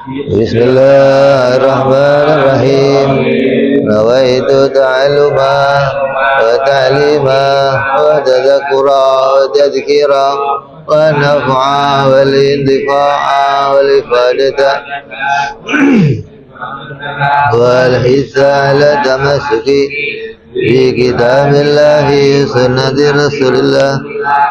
Bismillahirrahmanirrahim. Nawaitu ta'alluma wa ta'lima wa tadhakkura wa tadhkira wa naf'a wal intifa'a wal ifadata wal hissa ala tamassuki fi kitabillahi sunnati rasulillah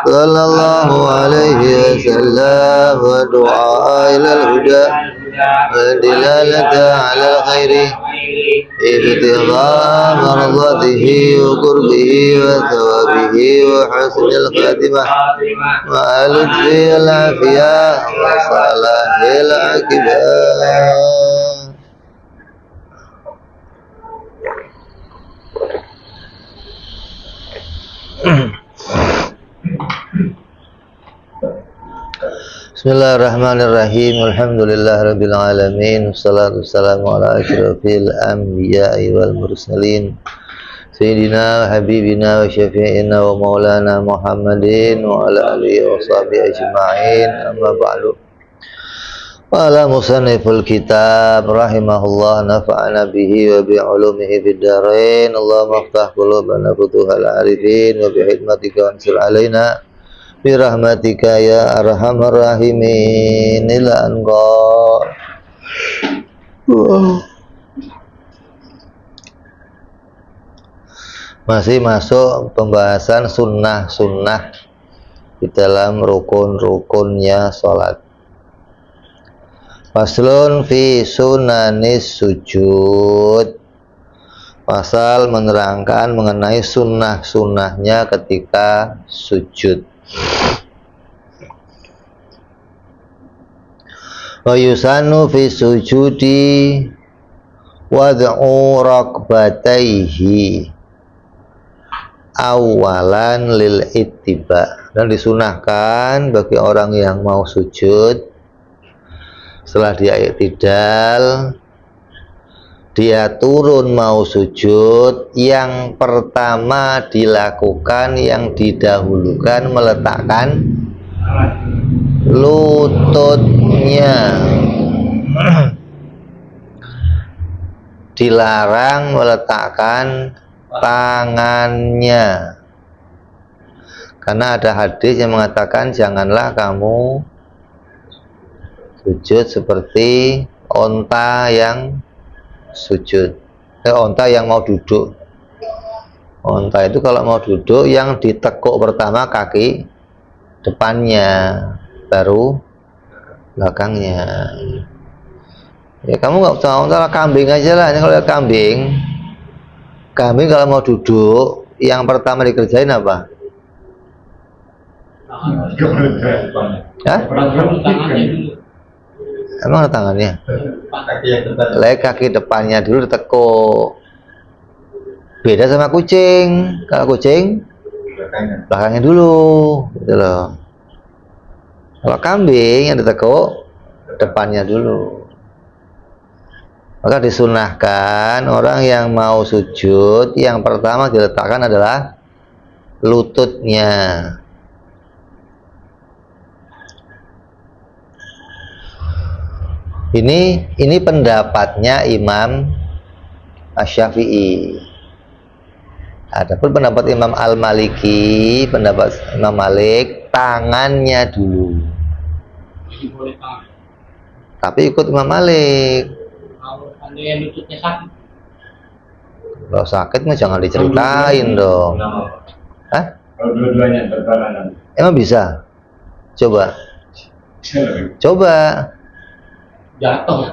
sallallahu alaihi wasallam wa du'a ilal huda wa dilalata ala al-khairi ibtigha mardatihi wa qurbihi wa thawabihi wa husnil khatimah wa al-lutfi wal afiyah wa salahil akibah. Bismillahirrahmanirrahim. Alhamdulillahirabbil alamin. Wassalatu wassalamu ala asyrafil anbiya'i wal mursalin sayyidina wa habibina wa syafi'ina wa maulana Muhammadin wa ala alihi wa sahbihi ajma'in. Amma ba'du. Qala musanniful kitab rahimahullah, nafa'ana bihi wa bi ulumihi fid dharain. Allahumma iftah qulubana futuhal arifin wa bi hikmatika ansur alaina bi rahmatika ya arhamar rahimin. Ila anqa. Masih masuk pembahasan sunnah-sunnah di dalam rukun-rukunnya sholat. Faslun fi sunanis sujud. Pasal menerangkan mengenai sunnah-sunnahnya ketika sujud. Wa yusanu fi sujudi wad'u rakbataihi awalan lil ittiba. Dan disunahkan bagi orang yang mau sujud, setelah dia i'tidal, dia turun mau sujud, yang pertama dilakukan, yang didahulukan, meletakkan lututnya. Dilarang meletakkan tangannya, karena ada hadis yang mengatakan janganlah kamu sujud seperti onta yang sujud, onta yang mau duduk. Onta itu kalau mau duduk yang ditekuk pertama kaki depannya, baru belakangnya. Ya kamu nggak usah onta, kambing aja lah. Ini kalau kambing kalau mau duduk yang pertama dikerjain apa? Hah? Emang ada tangannya? Kaki depannya dulu ditekuk. Beda sama kucing. Kalau kucing belakangnya dulu, gitu loh. Kalau kambing yang ditekuk depannya dulu. Maka disunahkan orang yang mau sujud, yang pertama diletakkan adalah lututnya. Ini pendapatnya Imam Asy-Syafi'i. Adapun pendapat Imam Al-Maliki, pendapat Imam Malik, tangannya dulu. Tapi ikut Imam Malik. Kalau lututnya sakit. Kalau sakit mah jangan diceritain dong. Hah? Kalau dua-duanya berbarengan. Emang bisa? Coba. Coba. Jatuh.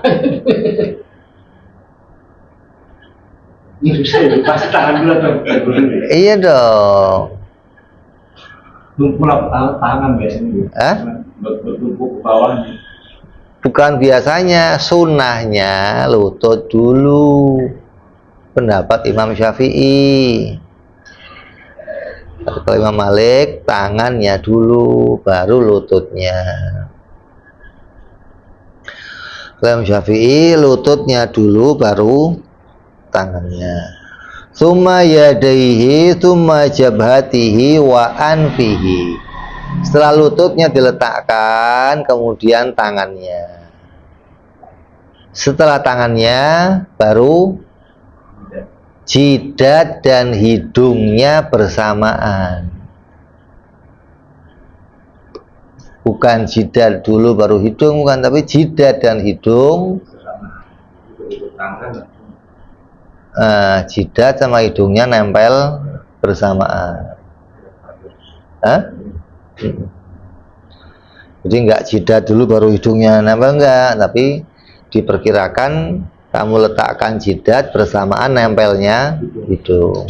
Pasti tangan dulu atau Iya dong. tumpul tangan biasanya. Hah? Bertumpuk ke bawahnya. Bukan biasanya, sunnahnya lutut dulu. Pendapat Imam Syafi'i. Kalau Imam Malik, tangannya dulu, baru lututnya. Imam Syafi'i lututnya dulu baru tangannya. Summa yadaihi summa jabhatihi wa anfihi. Setelah lututnya diletakkan, kemudian tangannya. Setelah tangannya baru jidat dan hidungnya bersamaan. Bukan jidat dulu baru hidung, bukan, tapi jidat dan hidung. Jidat sama hidungnya nempel bersamaan. Jadi enggak jidat dulu baru hidungnya nempel, enggak, tapi diperkirakan kamu letakkan jidat bersamaan nempelnya hidung.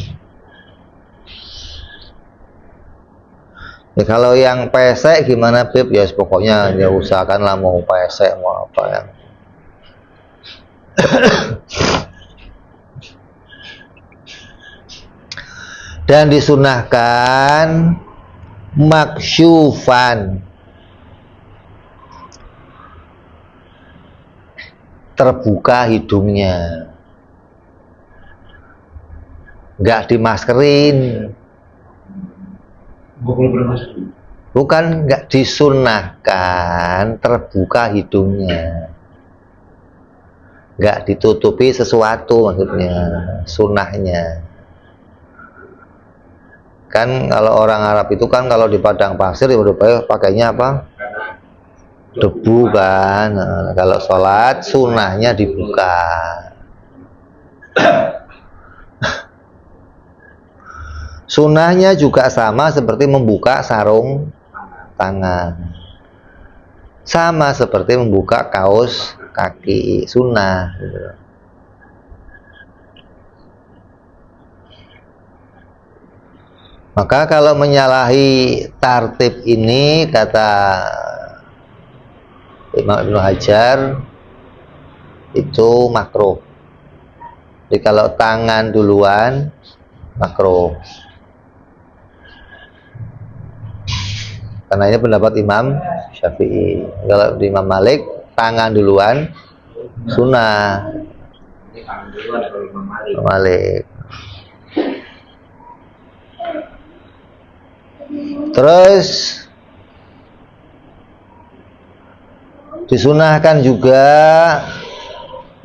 Ya, kalau yang pesek gimana, Beb? Ya pokoknya ya usahakanlah, mau pesek mau apa yang dan disunahkan maksyufan, terbuka hidungnya, nggak dimaskerin. Bukan, nggak disunahkan terbuka hidungnya, nggak ditutupi sesuatu, maksudnya sunahnya. Kan kalau orang Arab itu kan kalau di padang pasir ya udah pakainya apa? Debu kan. Nah, kalau sholat sunahnya dibuka. Sunahnya juga sama seperti membuka sarung tangan, sama seperti membuka kaos kaki, sunnah gitu. Maka kalau menyalahi tartib ini, kata Imam Ibnu Hajar, itu makruh. Jadi kalau tangan duluan makruh. Karena ini pendapat Imam Syafi'i. Kalau di Imam Malik tangan duluan sunnah. Imam Malik. Terus disunahkan juga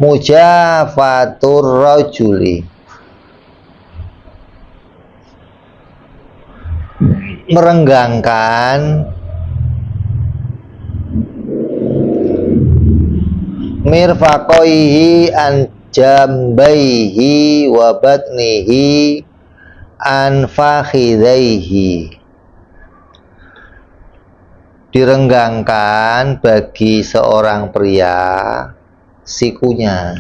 mujafatur rajuli, merenggangkan mirfaqaihi an jambaihi wa batnihi an fakhidaihi. Direnggangkan bagi seorang pria sikunya.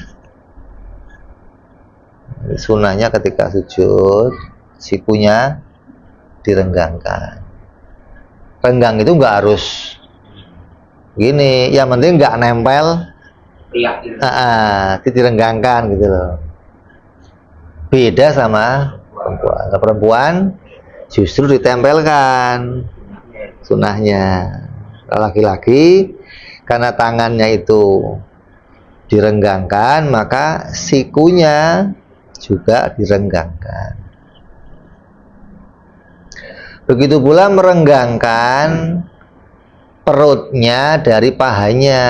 Sunahnya ketika sujud sikunya direnggangkan. Renggang itu nggak harus gini, yang penting nggak nempel. Direnggangkan gitu loh. Beda sama perempuan. Nah, perempuan justru ditempelkan sunahnya. Laki-laki karena tangannya itu direnggangkan, maka sikunya juga direnggangkan. Begitu pula merenggangkan perutnya dari pahanya.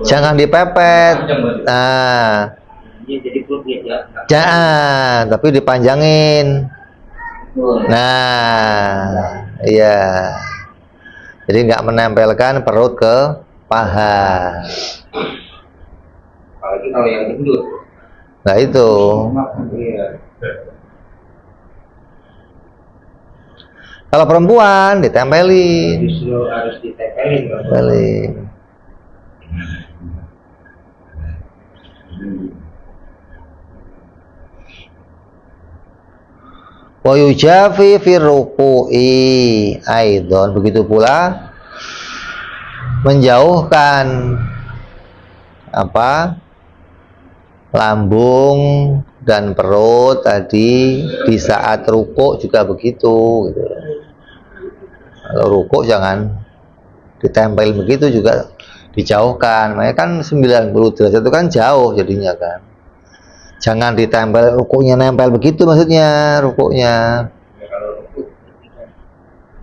Jangan dipepet. Nah, jangan, tapi dipanjangin. Nah, iya. Jadi nggak menempelkan perut ke paha. Apalagi kalau yang gendut. Nah itu. Kalau perempuan ditempelin. Justru harus ditempelin. Tempelin. Wa yujafi fi ruku'i aidon, begitu pula menjauhkan apa? Lambung dan perut tadi di saat rukuk juga begitu gitu. Kalau rukuk jangan ditempel begitu, juga dijauhkan. Makanya kan 90 derajat itu kan jauh jadinya kan. Jangan ditempel, rukuknya nempel begitu maksudnya, rukuknya. Ya, kalau itu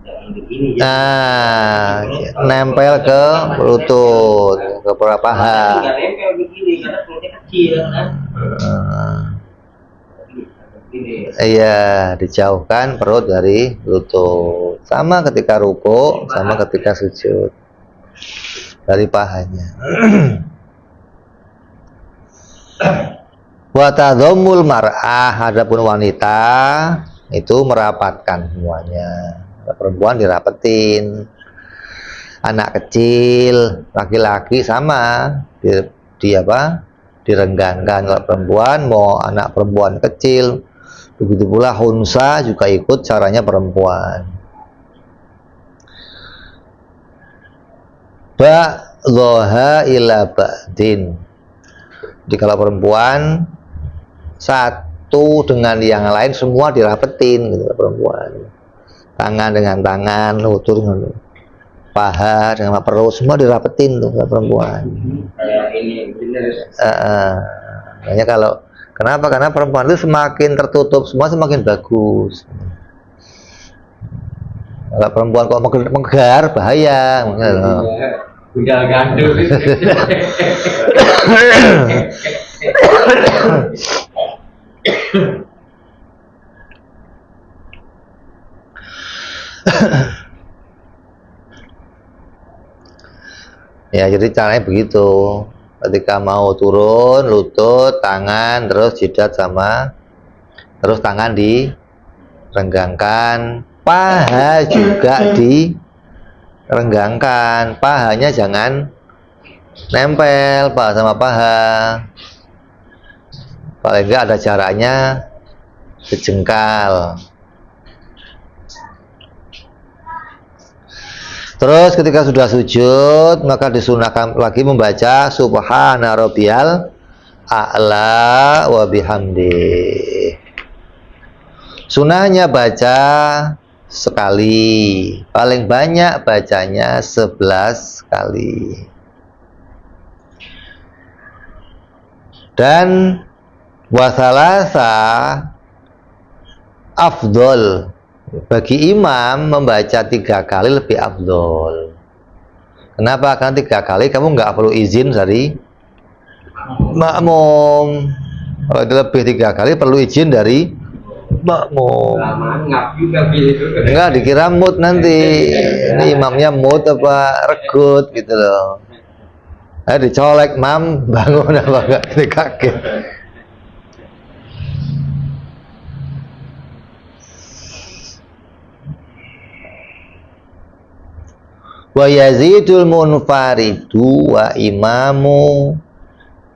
jangan begini. Nah, nempel ke lutut, ke paha. Nggak nempel begini karena perutnya kecil kan. Begini. Iya, dijauhkan perut dari lutut. Sama ketika ruku, sama ketika sujud. Dari pahanya. Wa tadhammul mar'ah, adapun wanita itu merapatkan semuanya. Perempuan dirapetin. Anak kecil, laki-laki sama di apa? Direnggangkan. Kalau perempuan mau anak perempuan kecil, begitu pula hunsa juga ikut caranya perempuan. Ba'dhaha ila ba'din. Jadi kalau perempuan satu dengan yang lain semua dirapetin gitu perempuan. Tangan dengan tangan, lutut dengan paha dengan perut semua dirapetin tuh perempuan. Kayak ini bener. Makanya kalau kenapa? Karena perempuan itu semakin tertutup semua semakin bagus. Kalau perempuan kok megar bahaya. Udah gandul. Ya, jadi caranya begitu. Ketika mau turun, lutut, tangan, terus jidat sama, terus tangan direnggangkan, paha juga direnggangkan. Pahanya jangan nempel paha sama paha. Paling enggak ada jaraknya sejengkal. Terus ketika sudah sujud, maka disunahkan lagi membaca Subhana Rabbiyal A'la wa bihamdi. Sunahnya baca sekali, paling banyak bacanya 11 kali. Dan wasalasa afdol. Bagi imam membaca 3 kali lebih afdol. Kenapa? Karena 3 kali kamu nggak perlu izin dari makmum. Kalau lebih 3 kali perlu izin dari makmum. Ngap juga gitu. Enggak dikira mood nanti. Ini imamnya mood apa regut gitu loh. Dicolek mam bangun apa enggak kaget. Wa yazidul munfaridu wa imamu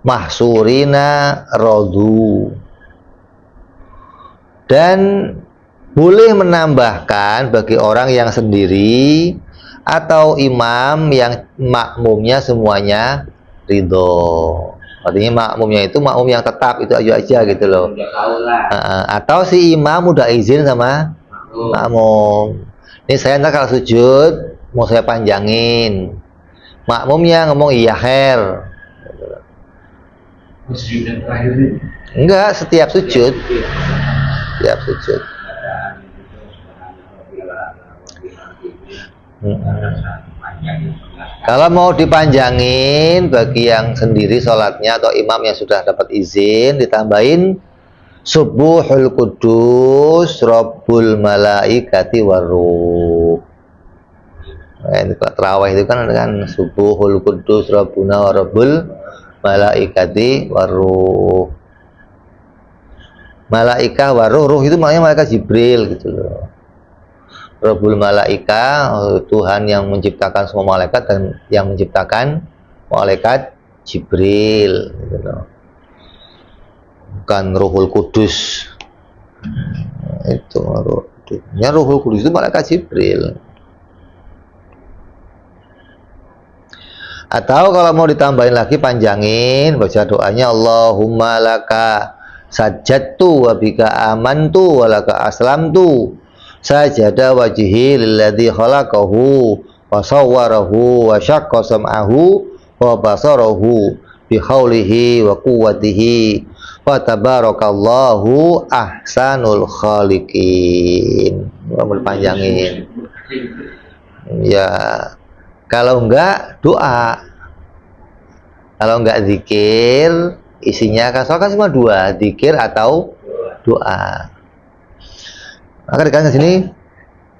mahsurina rodu. Dan boleh menambahkan bagi orang yang sendiri atau imam yang makmumnya semuanya ridho. Artinya makmumnya itu makmum yang tetap itu aja gitu loh. Udah tahu lah. Atau si imam udah izin sama makmum. Ini saya ntar kalau sujud mau saya panjangin, makmumnya ngomong iya her. Sujud yang terakhir ini. Enggak, setiap sujud. Setiap sujud. Kalau mau dipanjangin bagi yang sendiri sholatnya atau imam yang sudah dapat izin, ditambahin Subuhul Kudus Rabbul Malaikati Waruh. Terawih itu kan Subuhul Kudus Rabbuna wa Rabbul Malaikati Waruh. Malaikah waruh, ruh itu maknanya malaikat Jibril gitu loh. Rabbul Malaika, Tuhan yang menciptakan semua malaikat dan yang menciptakan malaikat Jibril gitu loh. Bukan Ruhul Kudus. Itu Ruhul Kudus itu malaikat Jibril. Atau kalau mau ditambahin lagi panjangin, baca doanya Allahumma laka sajadtu wa bika amantu wa laka aslamtu sajada wajhi lilladzi khalaqahu wa sawwarahu wa syaqqa sam'ahu wa basarahu bi haulihi wa quwwatihi wa tabarakallahu ahsanul khaliqin. Mau panjangin. Ya, kalau enggak doa. Kalau enggak zikir, isinya kan cuma dua, zikir atau doa. Maka dikatakan sini,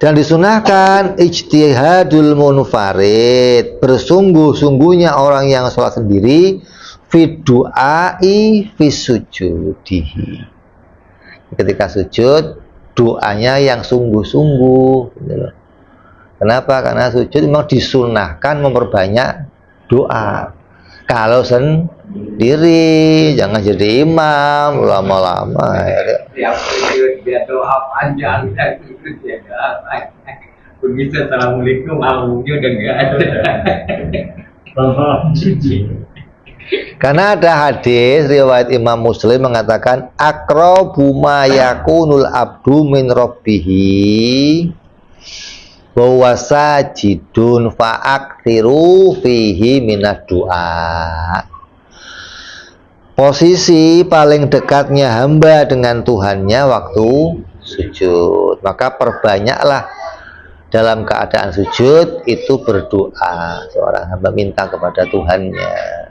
dan disunahkan ijtihadul munfarid, bersungguh-sungguhnya orang yang sholat sendiri, fi du'ai fi sujudihi. Ketika sujud, doanya yang sungguh-sungguh. Kenapa? Karena sujud memang disunahkan memperbanyak doa. Kalau sendiri, jangan jadi imam lama-lama. Tiap sujud dia doa panjang dan sujud dia doa panjang. Begitu assalamualaikum, alhamdulillah udah nggak ada. Karena ada hadis riwayat Imam Muslim mengatakan aqrabu ma yakunul abdu min rabbihi wa sajidun fa'aktsiru fihi minad du'a. Posisi paling dekatnya hamba dengan Tuhannya waktu sujud, maka perbanyaklah dalam keadaan sujud itu berdoa. Seorang hamba minta kepada Tuhannya.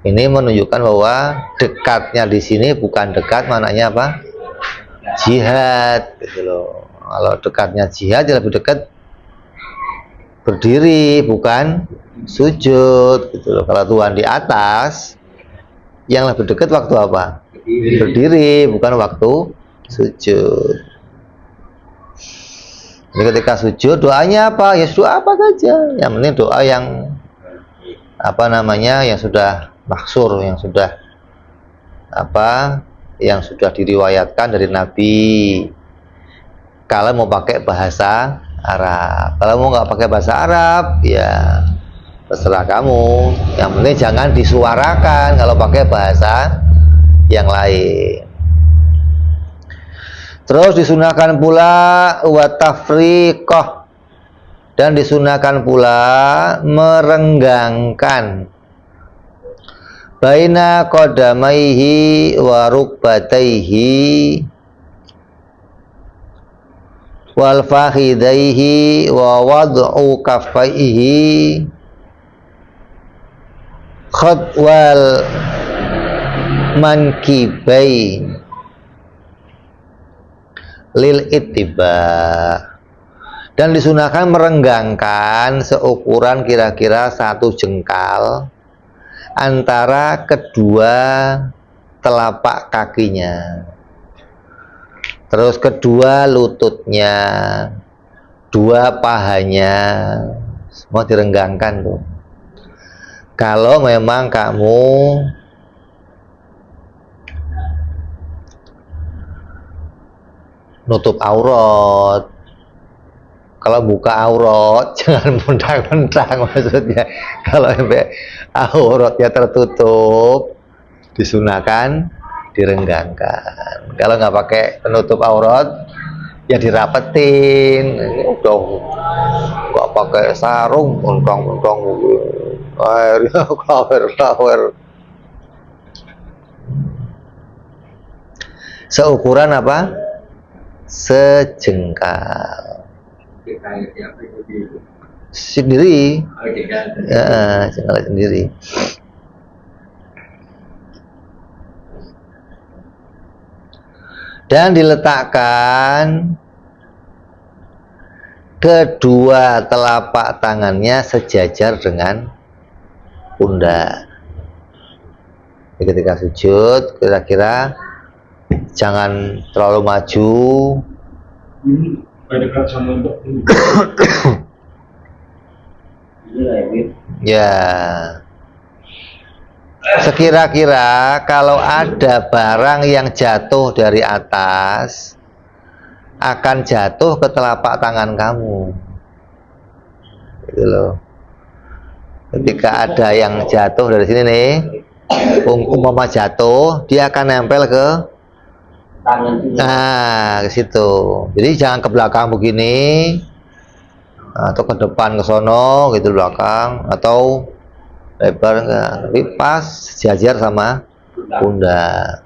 Ini menunjukkan bahwa dekatnya di sini bukan dekat, maknanya apa? Jihad, gitu loh. Kalau dekatnya jihad, lebih dekat berdiri, bukan sujud, gitu loh. Kalau Tuhan di atas, yang lebih dekat waktu apa? Berdiri, bukan waktu sujud. Jadi ketika sujud, doanya apa? Ya doa apa saja. Yang penting doa yang apa namanya, yang sudah maksur, yang sudah apa, yang sudah diriwayatkan dari Nabi. Kalau mau pakai bahasa Arab, kalau mau nggak pakai bahasa Arab, ya terserah kamu. Yang penting jangan disuarakan kalau pakai bahasa yang lain. Terus disunahkan pula wa tafriqah, dan disunahkan pula merenggangkan baina qadamaihi wa rukbataihi wal fakhidaihi wa wad'u kaffaihi khadwal mankibain lil ittiba. Dan disunahkan merenggangkan seukuran kira-kira 1 jengkal antara kedua telapak kakinya, terus kedua lututnya, 2 pahanya, semua direnggangkan tuh. Kalau memang kamu nutup aurat, kalau buka aurat jangan mentang-mentang, maksudnya kalau sampai auratnya tertutup disunahkan direnggangkan. Kalau nggak pakai penutup aurat ya dirapetin. Udah nggak pakai sarung, mentang-mentang airnya kawer-kawer. Seukuran apa? Sejengkal sendiri, ya, jengkal sendiri. Dan diletakkan kedua telapak tangannya sejajar dengan pundak. Ketika sujud, kira-kira jangan terlalu maju. Dekat sama untuk ya, sekira-kira kalau ada barang yang jatuh dari atas akan jatuh ke telapak tangan kamu, gitu loh. Ketika ada yang jatuh dari sini nih, umpama jatuh, dia akan nempel ke ke situ. Jadi jangan ke belakang begini, atau ke depan ke sono gitu belakang, atau lebar enggak, tapi pas sejajar sama pundak.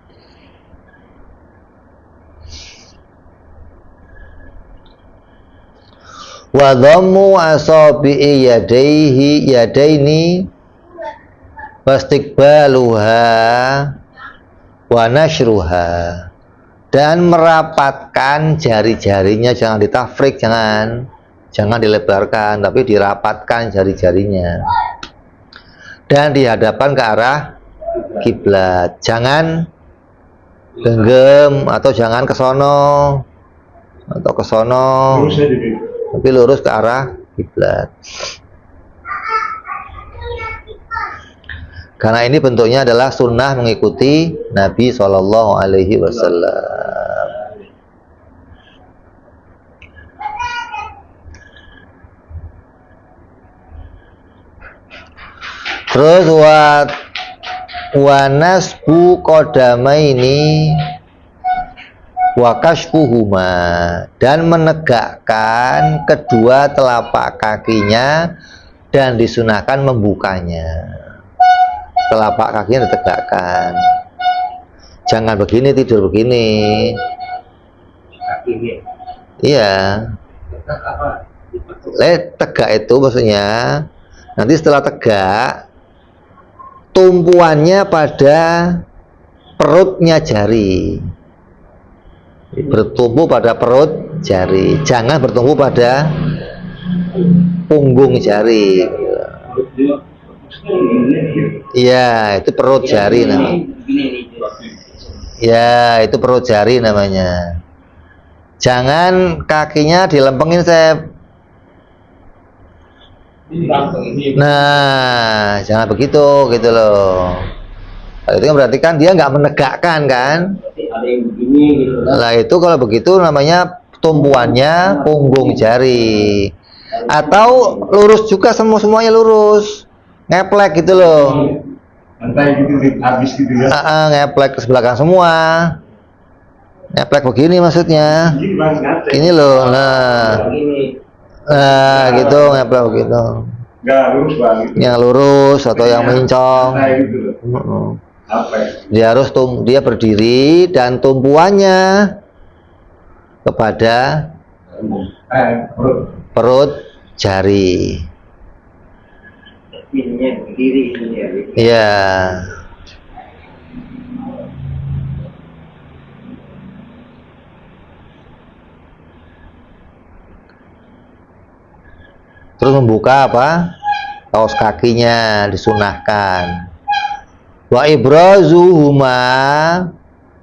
Wa dhammu asabi'i yadaini wastiqbaluha wa nashruha, dan merapatkan jari-jarinya, jangan ditafrik, jangan dilebarkan, tapi dirapatkan jari-jarinya dan dihadapkan ke arah kiblat. Jangan genggam atau jangan ke sono atau ke sono, tapi lurus ke arah kiblat. Karena ini bentuknya adalah sunnah mengikuti Nabi Shallallahu Alaihi Wasallam. Terus wa nasbu qadamaini wa kashfuhuma, dan menegakkan kedua telapak kakinya dan disunahkan membukanya. Telapak kakinya ditegakkan, jangan begini tidur begini. Iya, tegak itu maksudnya nanti setelah tegak tumpuannya pada perutnya jari, bertumpu pada perut jari, jangan bertumpu pada punggung jari. Iya, itu perut jari namanya. Ya, itu perut jari namanya. Jangan kakinya dilempengin, Sep. Nah, jangan begitu, gitu loh. Itu kan berarti kan dia nggak menegakkan kan? Nah, itu kalau begitu namanya tumpuannya punggung jari. Atau lurus juga, semuanya lurus, ngeplek gitu loh. Lantai gitu habis gitu ya. Ngeplek ke belakang semua. Ngeplek begini maksudnya. Ini loh, nah gitu, ngeplek begitu. Nggak lurus banget. Yang lurus atau yang mencong. Dia harus dia berdiri dan tumpuannya kepada perut jari. Iya. Terus membuka apa? Kaos kakinya disunahkan. Wa ibrazuhuma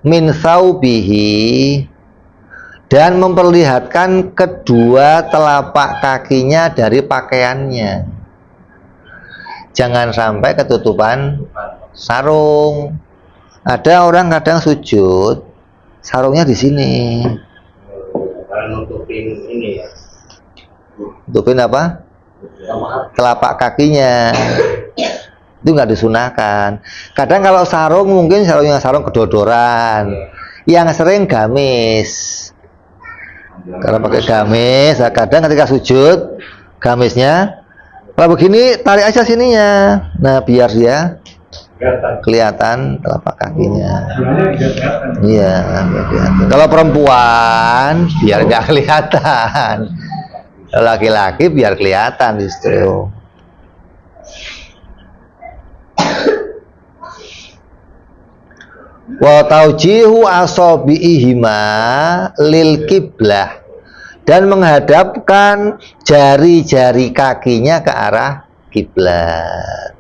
min thawbihi, dan memperlihatkan kedua telapak kakinya dari pakaiannya. Jangan sampai ketutupan sarung. Ada orang kadang sujud, sarungnya di sini. Nutupin ini ya. Nutupin apa? Telapak kakinya. Itu nggak disunahkan. Kadang kalau sarung mungkin sarungnya sarung kedodoran. Yang sering gamis. Karena pakai gamis, kadang ketika sujud gamisnya, kalau begini tarik aja sininya. Nah, biar dia kelihatan telapak kakinya. Iya, kelihatan. Kalau perempuan biar nggak kelihatan. Kalau laki-laki biar kelihatan justru. Wa taujihu asabi'ihima lil kiblah, dan menghadapkan jari-jari kakinya ke arah kiblat.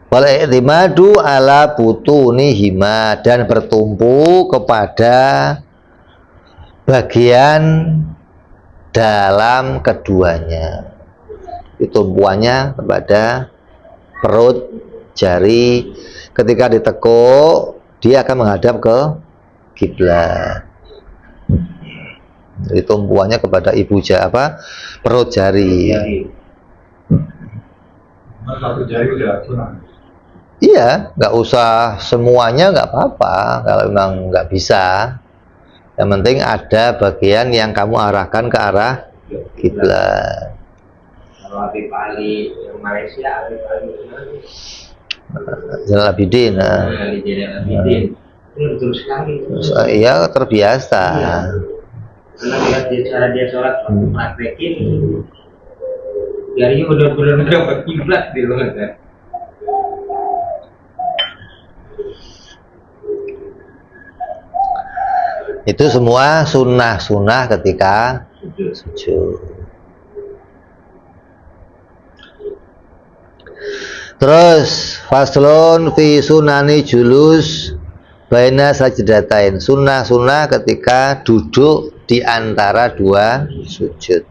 Wal i'timadu ala butunihima, dan bertumpu kepada bagian dalam keduanya. Tumpuannya kepada perut jari. Ketika ditekuk, dia akan menghadap ke kiblat. Jadi tumpuannya kepada perut jari. Satu jari udah sunah. Iya, nggak usah semuanya, nggak apa-apa kalau memang nggak bisa. Yang penting ada bagian yang kamu arahkan ke arah kiblat. Kalau Habib Ali yang Malaysia, Habib Ali Zainal Abidin. Ali Zainal Abidin. Itu betul sekali. Iya, terbiasa. Karena lihat dia cara dia sholat, praktekin, jarinya benar-benar mendapat kiblat di luar kan. Itu semua sunnah-sunnah ketika sujud. Terus faslun fi sunani julus baina sajdatain. Sunnah-sunnah ketika duduk di antara dua sujud.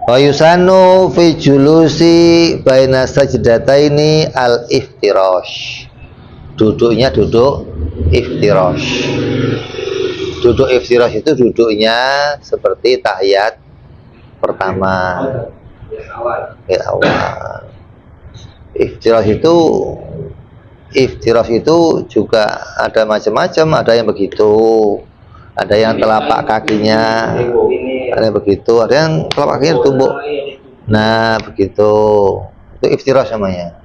Wa yusanu fi julusi baina sajdataini al-iftirash. Duduknya duduk iftirash. Duduk iftirash itu duduknya seperti tahiyat pertama. Tahiyat awal. Iftirash itu juga ada macam-macam, ada yang begitu, ada yang telapak kakinya, ada yang begitu, ada yang telapak kakinya ditumbuk. Nah, begitu. Itu iftirash namanya.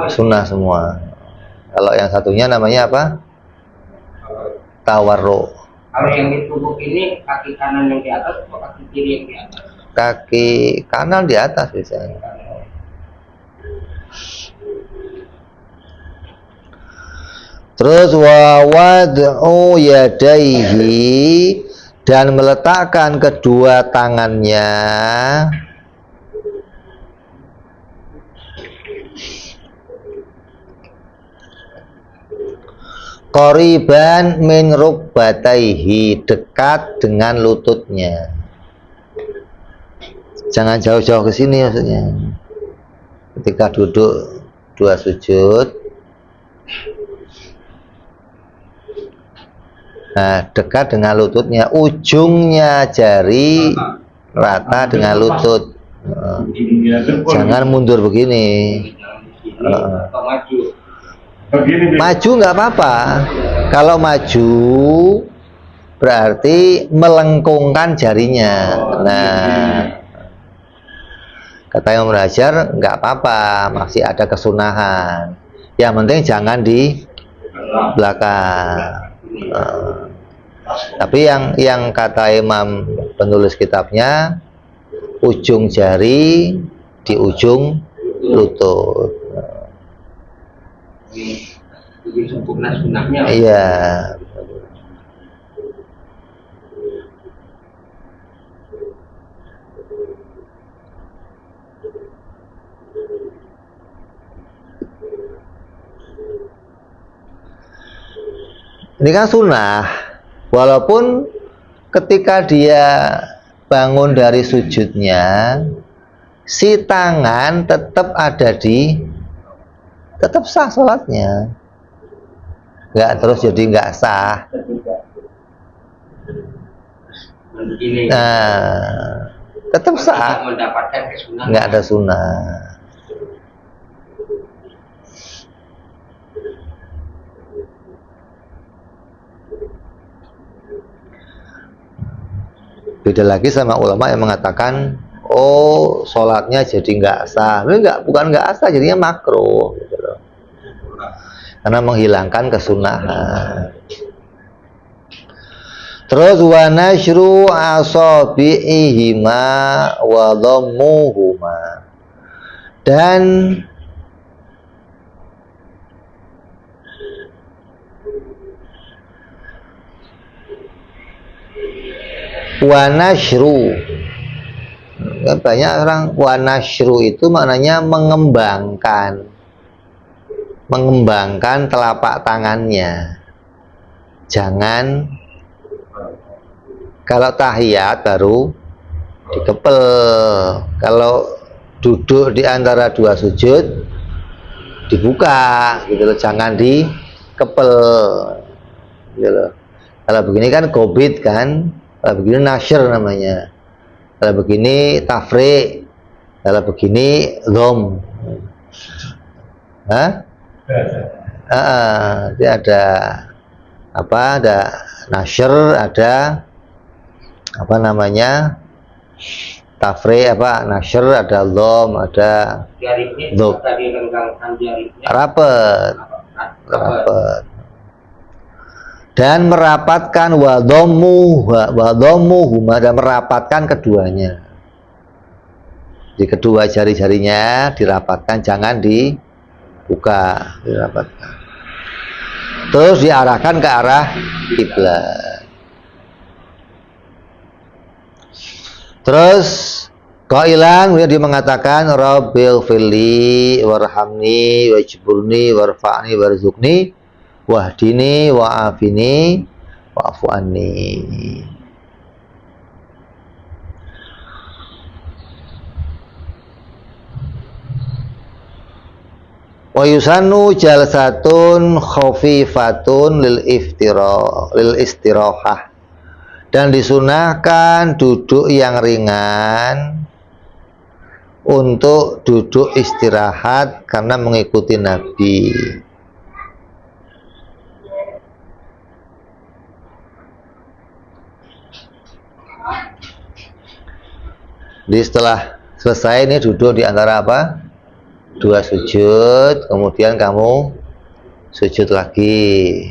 Sunnah semua. Kalau yang satunya namanya apa? Tawarruk. Kalau yang ditumbuk ini kaki kanan yang di atas atau kaki kiri yang di atas? Kaki kanan di atas biasanya. Terus wa wad'u yadaihi, dan meletakkan kedua tangannya qoriban min rukbataihi, dekat dengan lututnya. Jangan jauh-jauh ke sini maksudnya. Ketika duduk dua sujud, nah, dekat dengan lututnya, ujungnya jari rata dengan lutut. Jangan mundur begini. Maju nggak apa-apa. Kalau maju berarti melengkungkan jarinya. Nah, kata Imam Hajar nggak apa-apa, masih ada kesunahan. Yang penting jangan di belakang. Tapi yang kata Imam penulis kitabnya, ujung jari di ujung lutut. Ini sempurna sunnahnya. Iya. Ini kan sunnah, walaupun ketika dia bangun dari sujudnya, si tangan tetap ada tetap sah sholatnya, nggak terus jadi nggak sah. Nah, tetap sah, nggak ada sunnah. Beda lagi sama ulama yang mengatakan, oh sholatnya jadi nggak sah. Ini bukan nggak sah, jadinya makruh gitu loh. Karena menghilangkan kesunahan. Terus wa nashru asabi'ihima wa dhammuhuma, dan wanashru, banyak orang wanashru itu maknanya mengembangkan telapak tangannya. Jangan kalau tahiyat baru dikepel, kalau duduk di antara dua sujud dibuka gitu loh, jangan dikepel gitu loh. Kalau begini kan gobit kan, kalau begini nasyr namanya, kalau begini tafriq, kalau begini dhom. Itu ada apa? Ada nasyr, ada apa namanya? Tafri apa? Nashr, ada dom, ada Jaringnya Dop. tadi renggangkan jaringnya. rapet. Rapet. Rapet. Dan merapatkan huma dan merapatkan keduanya. Di kedua jari-jarinya dirapatkan, jangan dibuka, dirapatkan. Terus diarahkan ke arah kiblat. Terus qailan dia mengatakan Rabbil fili warhamni wajburni warfa'ni warzuqni wahdini wa'afini wa'fu anni. Wa yusannu jalsatun khafifatun lil istirahah. Dan disunahkan duduk yang ringan untuk duduk istirahat karena mengikuti Nabi. Jadi setelah selesai ini duduk di antara apa? Dua sujud, kemudian kamu sujud lagi.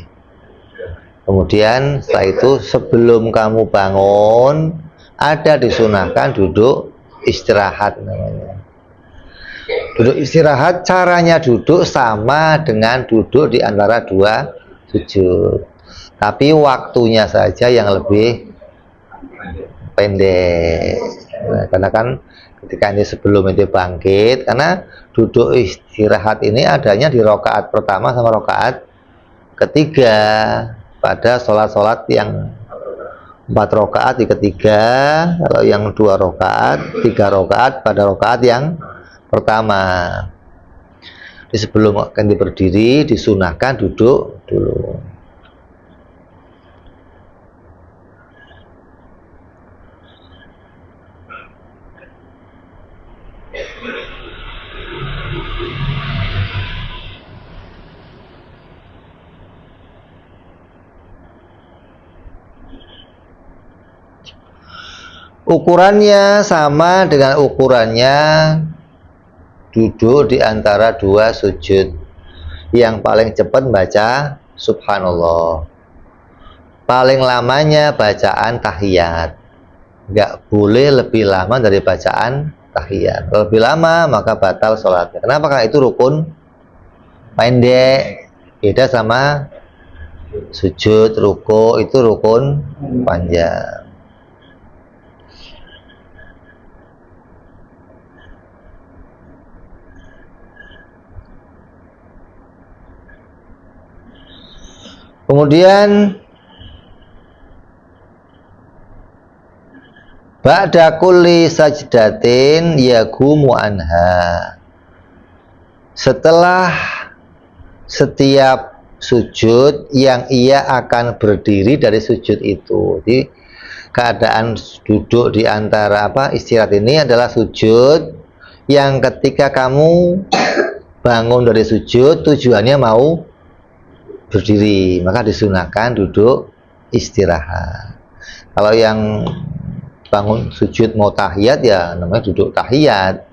Kemudian setelah itu sebelum kamu bangun ada disunahkan duduk istirahat namanya. Duduk istirahat caranya duduk sama dengan duduk di antara dua sujud. Tapi waktunya saja yang lebih pendek. Nah, karena kan ketika ini sebelum itu bangkit, karena duduk istirahat ini adanya di rakaat pertama sama rakaat ketiga. Pada sholat-sholat yang 4 rakaat di ketiga, kalau yang 2 rakaat, 3 rakaat pada rakaat yang pertama. Jadi sebelum akan berdiri disunahkan duduk dulu. Ukurannya sama dengan ukurannya duduk di antara dua sujud. Yang paling cepat baca subhanallah. Paling lamanya bacaan tahiyat. Nggak boleh lebih lama dari bacaan tahiyat. Kalau lebih lama maka batal sholatnya. Kenapa? Karena itu rukun pendek. Beda sama sujud, ruku itu rukun panjang. Kemudian ba'da kulli sajdatin yagumu anha. Setelah setiap sujud yang ia akan berdiri dari sujud itu. Jadi keadaan duduk di antara istirahat ini adalah sujud yang ketika kamu bangun dari sujud tujuannya mau berdiri, maka disunahkan duduk istirahat. Kalau yang bangun sujud mau tahiyat ya namanya duduk tahiyat,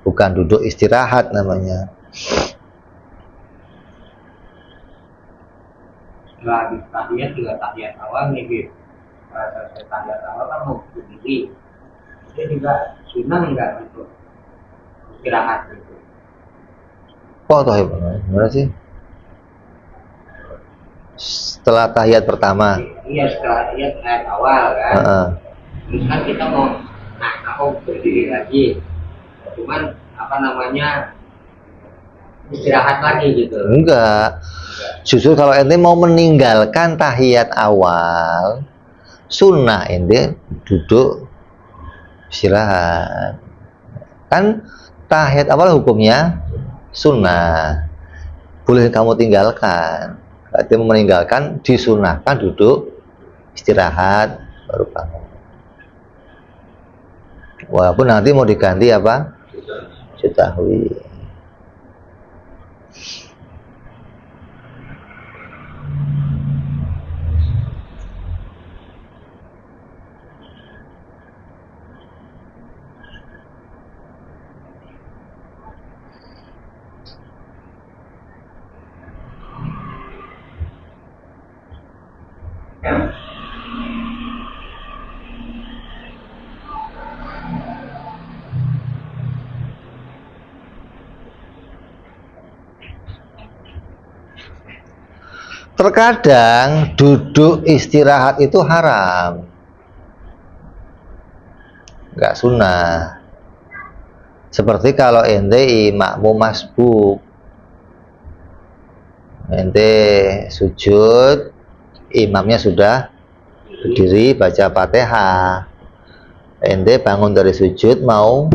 bukan duduk istirahat namanya. Setelah habis tahiyat juga tahiyat awal nih, Bib. Selesai tahiyat awal kan mau berdiri. Itu juga sunnah enggak gitu? Istirahat gitu. Kok tahiyat gimana sih? Setelah tahiyat pertama. Iya, setelah tahiyat awal kan. Terus kan kita mau berdiri lagi. Cuman istirahat lagi gitu. Enggak. Justru kalau ente mau meninggalkan tahiyat awal, sunnah ente duduk istirahat. Kan tahiyat awal hukumnya sunnah, boleh kamu tinggalkan. Berarti meninggalkan disunahkan duduk istirahat baru bangun. Walaupun nanti mau diganti Sujud. terkadang duduk istirahat itu haram, nggak sunnah. Seperti kalau ente makmum masbuk, ente sujud, imamnya sudah berdiri baca Fatihah, ente bangun dari sujud mau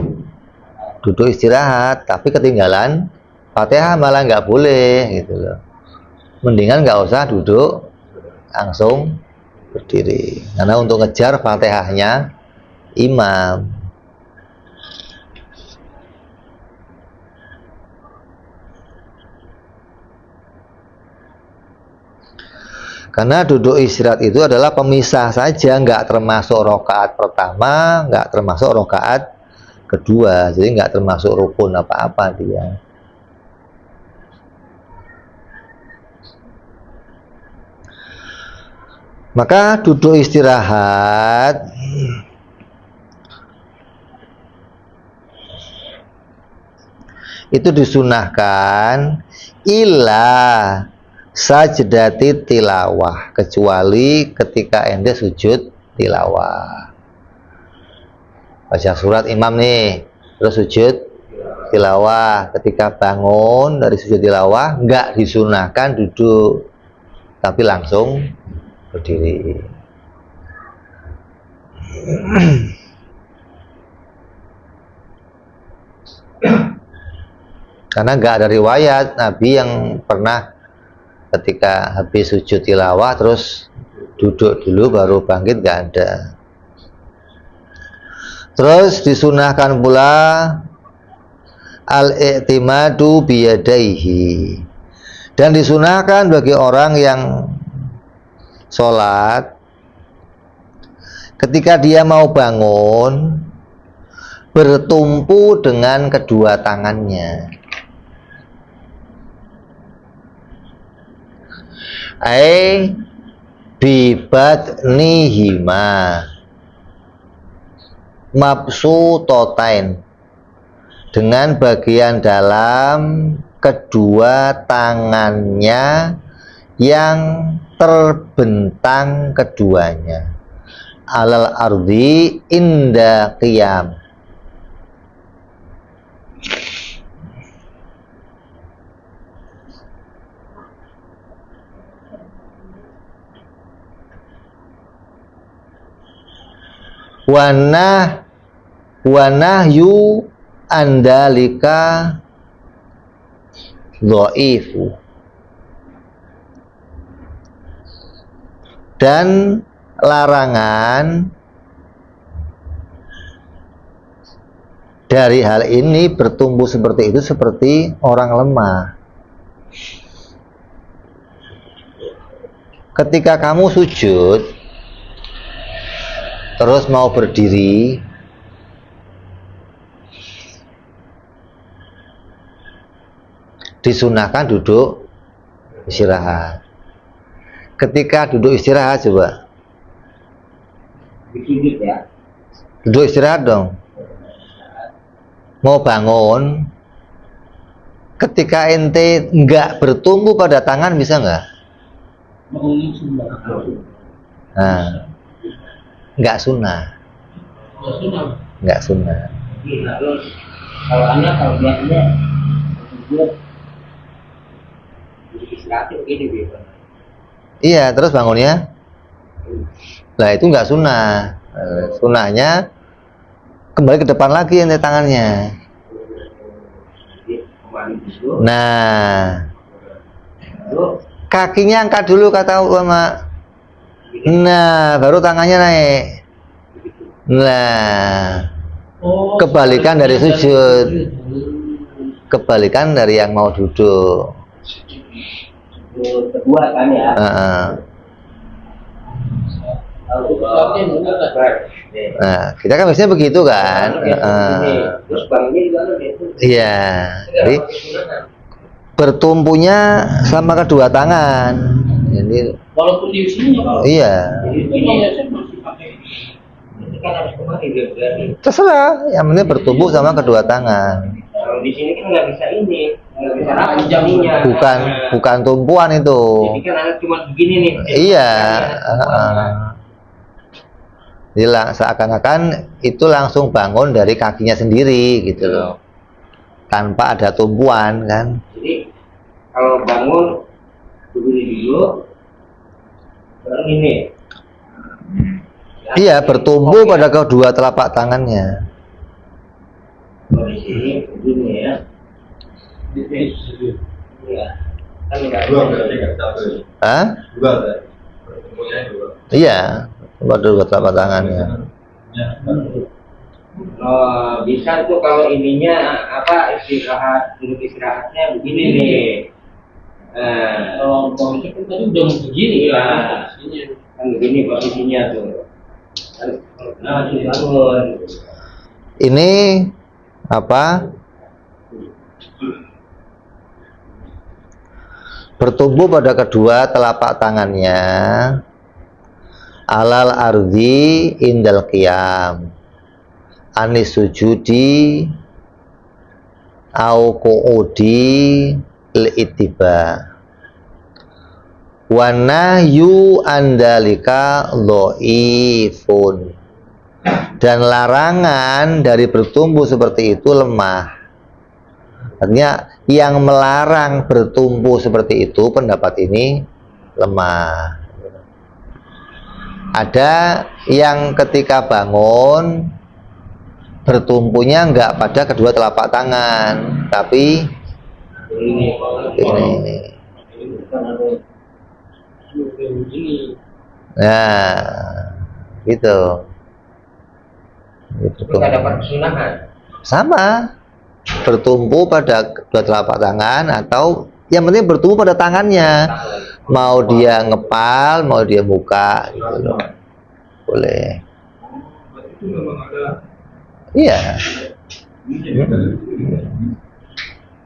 duduk istirahat, tapi ketinggalan Fatihah, malah nggak boleh gitu loh. Mendingan nggak usah duduk, langsung berdiri, karena untuk ngejar Fatihahnya imam. Karena duduk istirahat itu adalah pemisah saja, nggak termasuk rakaat pertama, nggak termasuk rakaat kedua, jadi nggak termasuk rukun apa-apa dia. Maka duduk istirahat itu disunahkan ila sajdati tilawah, kecuali ketika ente sujud tilawah. Baca surat imam nih, terus sujud tilawah. Ketika bangun dari sujud tilawah, nggak disunahkan duduk, tapi langsung berdiri. Karena nggak ada riwayat Nabi yang pernah ketika habis sujud tilawah terus duduk dulu baru bangkit, nggak ada. Terus disunahkan pula al-i'timadu biyadaihi, dan disunahkan bagi orang yang sholat ketika dia mau bangun bertumpu dengan kedua tangannya. Ai bibatnihima mabsutotain, dengan bagian dalam kedua tangannya yang terbentang keduanya, alal ardi inda qiyam, wanahyu andalika dhaifu, dan larangan dari hal ini bertumbuh seperti itu seperti orang lemah. Ketika kamu sujud terus mau berdiri, disunahkan duduk istirahat. Ketika duduk istirahat, coba Dikit ya. duduk istirahat dong. Mau bangun, ketika ente nggak bertumpu pada tangan, bisa nggak? Nah, nggak sunnah. Nggak sunnah. Terus kalau anak kalau biasanya sujud istirahat begini gitu. Iya, terus bangunnya? Lah itu nggak sunnah. Sunnahnya kembali ke depan lagi ente tangannya. Nah, kakinya angkat dulu kata ulama. Nah, baru tangannya naik. Nah, kebalikan dari sujud, kebalikan dari yang mau duduk. Kedua kan ya. Nah, kita kan biasanya begitu kan. Terus bangunnya juga gitu. Iya, jadi bertumpunya sama kedua tangan. Jadi, Walaupun di sini ya, iya. Ini kan harus kemari dia. Terserah, yang penting bertumbuh sama kedua tangan. Kalau di sini kan nggak bisa ini. nggak bisa rapat jaminya. Bukan tumpuan itu. Jadi kan anak cuma begini nih. Iya. Jadi seakan-akan itu langsung bangun dari kakinya sendiri gitu loh, tanpa ada tumpuan kan. Jadi kalau bangun begini dulu, baru ini. Iya, bertumbuh pada kedua telapak tangannya. Di sini begini ya. Iya. Kan enggak. Hah? Iya, pada kedua telapak tangannya. Oh, bisa tuh kalau ininya apa duduk istirahatnya begini nih. Kalau itu kan tadi udah begini ya. Kan begini posisinya tuh. Nah, bangun. Ini apa? Bertumbuh pada kedua telapak tangannya alal ardi indal qiyam anis sujudi au qu'udi li'itiba wa nahyu andalika dhaifun, dan larangan dari bertumbuh seperti itu lemah. Artinya yang melarang bertumbuh seperti itu pendapat ini lemah. Ada yang ketika bangun bertumpunya enggak pada kedua telapak tangan, tapi ini. Nah, gitu. Kita dapat kesunahan. Sama, bertumpu pada kedua telapak tangan atau yang penting bertumpu pada tangannya. Mau dia ngepal, mau dia buka, gitu loh. Boleh. Iya.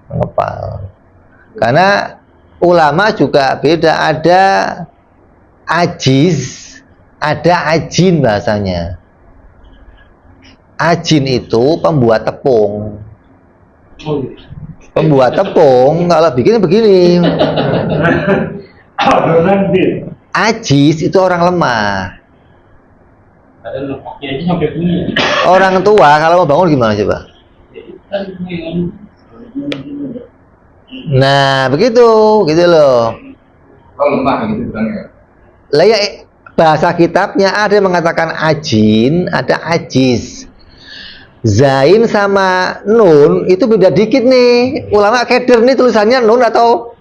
Ngepal. Karena ulama juga beda, ada ajiz, ada ajin bahasanya. Ajin itu pembuat tepung. Pembuat tepung kalau bikin begini. Ajiz itu orang lemah. Orang tua kalau mau bangun gimana coba? Nah begitu, gitu loh. Oh lemah gitu kan ya. Lah ya, bahasa kitabnya ada yang mengatakan ajin, ada ajiz. Zain sama nun itu beda dikit nih. Ulama keder nih tulisannya nun atau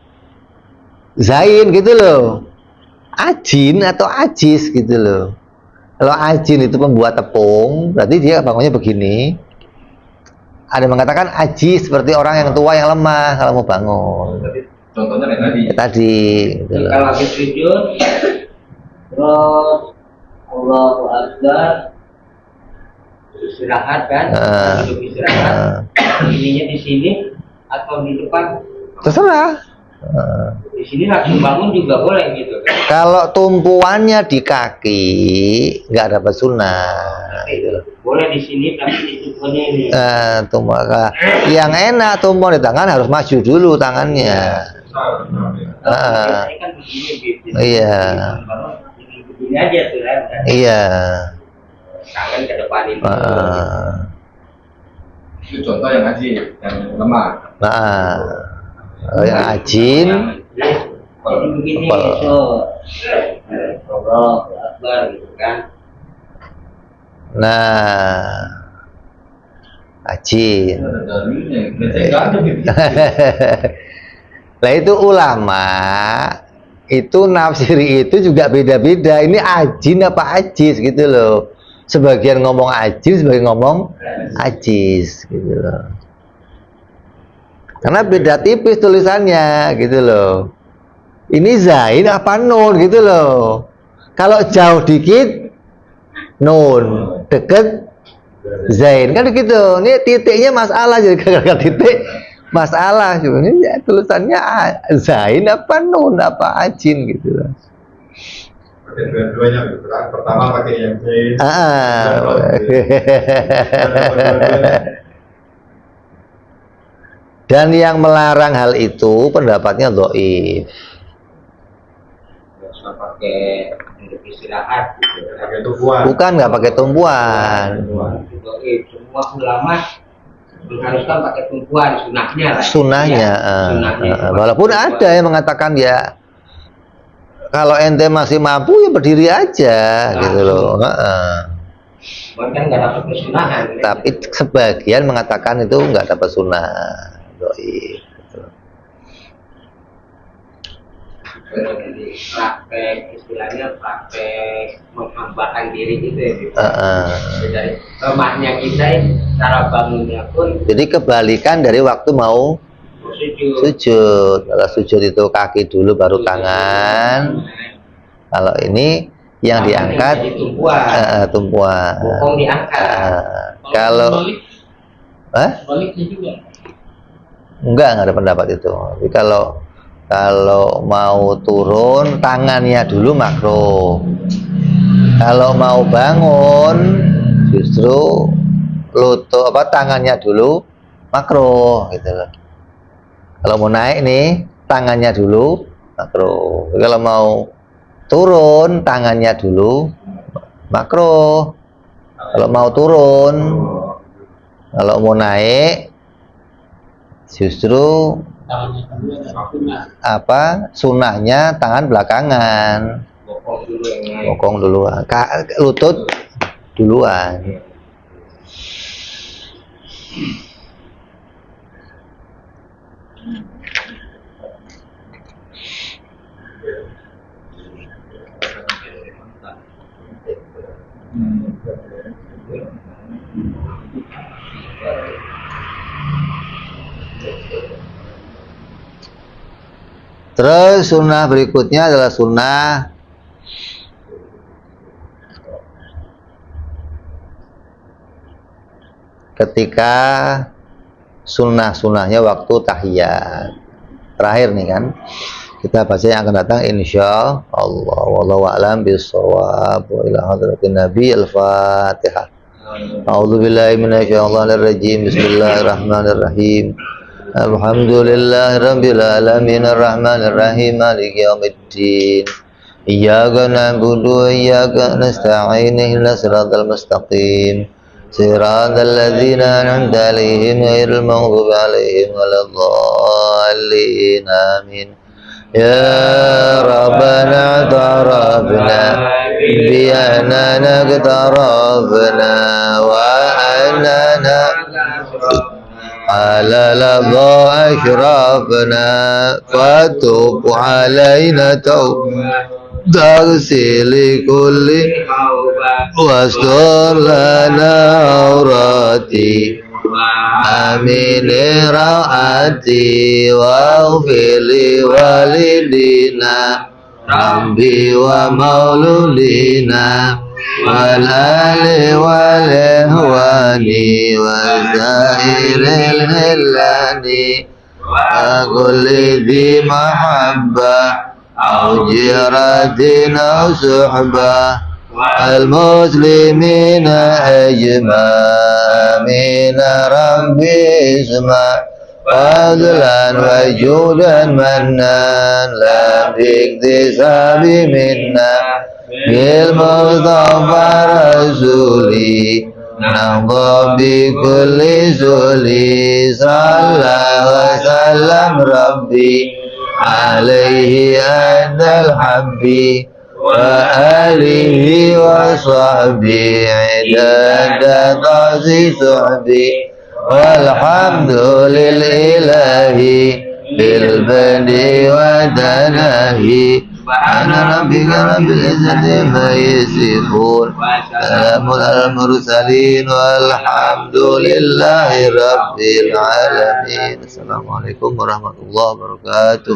zain gitu loh. Ajin atau ajiz gitu loh. Kalau ajin itu pembuat tepung, berarti dia bangunnya begini. Ada yang mengatakan ajiz seperti orang yang tua yang lemah kalau mau bangun. Contohnya yang tadi. Ya, tadi. Gitu loh. Kalau habis sujud, terus Allahu Akbar, istirahat kan, hidup istirahat. Ininya di sini atau di depan? Terserah. Di sini langsung bangun juga boleh gitu kan? Kalau tumpuannya di kaki nggak dapat sunnah. Gitu loh. Boleh di sini tapi di tumpuannya ini. Tumpuan yang enak tumpuan di tangan harus maju dulu tangannya. Ini kan begini, gitu. Iya. Begini aja tuh kan? Iya. Tangan ke depan ini. Itu contoh yang ngaji, yang lemah. Nah, kalau yang ajin, Jadi begini, so Allahu Akbar gitu kan? nah, ajin. Lah itu ulama itu nafsiri itu juga beda-beda. Ini ajin apa ajiz gitu loh. Sebagian ngomong ajin, sebagian ngomong ajiz gitu loh. Karena beda tipis tulisannya gitu loh. Ini zain apa nun gitu loh. Kalau jauh dikit nun, deket zain kan gitu. Ini titiknya masalah, jadi gara-gara titik masalah. Sebenarnya ya, tulisannya zain apa nun apa ajin gitu loh. Pakai dua-duanya, pertama pakai yang zain. Dan yang melarang hal itu pendapatnya dhaif. Biasa pakai untuk istirahat gitu. Pakai tumpuan. Bukan, nggak pakai tumpuan. Semua ulama mengharuskan pakai tumpuan, sunahnya lah. Sunahnya, Sunahnya. walaupun ada yang mengatakan ya kalau ente masih mampu ya berdiri aja gitu loh. Kan nggak dapat kesunahan. Tapi sebagian mengatakan itu nggak dapat sunnah. Dhaif. Jadi praktek istilahnya praktek menghambakan diri gitu ya. Dari lemahnya kita cara bangunnya pun. Jadi kebalikan dari waktu mau sujud. Kalau sujud itu kaki dulu baru tangan. Kalau ini yang diangkat tumpuan. Bokong diangkat. Kalau baliknya juga. enggak ada pendapat itu. Tapi kalau mau turun tangannya dulu makruh. Kalau mau bangun justru lutut tangannya dulu makruh gitu loh. Kalau mau naik nih tangannya dulu makruh. Kalau mau turun tangannya dulu makruh. Kalau mau turun, kalau mau naik justru sunahnya tangan belakangan, bokong duluan, lutut duluan. Terus sunnah berikutnya adalah sunnah ketika sunnahnya waktu tahiyat. Terakhir nih kan, kita baca yang akan datang insya Allah. Wallahu a'lam bishawab. Wa ila hadratin Nabi al-Fatihah. A'udzu billahi minasyaitonir rajim. Bismillahirrahmanirrahim. Alhamdulillahi rabbil alamin arrahmanir rahim maliki yaumiddin. Iyyaka na'budu wa iyyaka nasta'in ihdinas siratal mustaqim. Siratal ladzina an'amta 'alaihim ghairil maghdubi 'alaihim waladdallin. Amin. Ya Rabbana ta'arafna bi annana qtarafna wa annana على لظى أشرافنا فتوب علينا توبة تغسل كل واستر لنا عوراتي آمين روعاتي واغفر لوالدينا ربي ومولودينا والآل والإخوان وسائر الهلان وكل ذي محبة أو جيرة أو صحبة المسلمين أجمعين آمين ربي اسمع فضلا وجودا منان لا باكتساب منا بالمصطفى رسولي نهضى بكل سولي صلى وسلم ربي عليه أدى الحب وآله وصحبه عدد قاسي صحبي والحمد لله بالبدء وتناهي سبحان ربك رب العزة عما يصفون سلام على المرسلين والحمد لله رب العالمين. Assalamualaikum warahmatullahi wabarakatuh.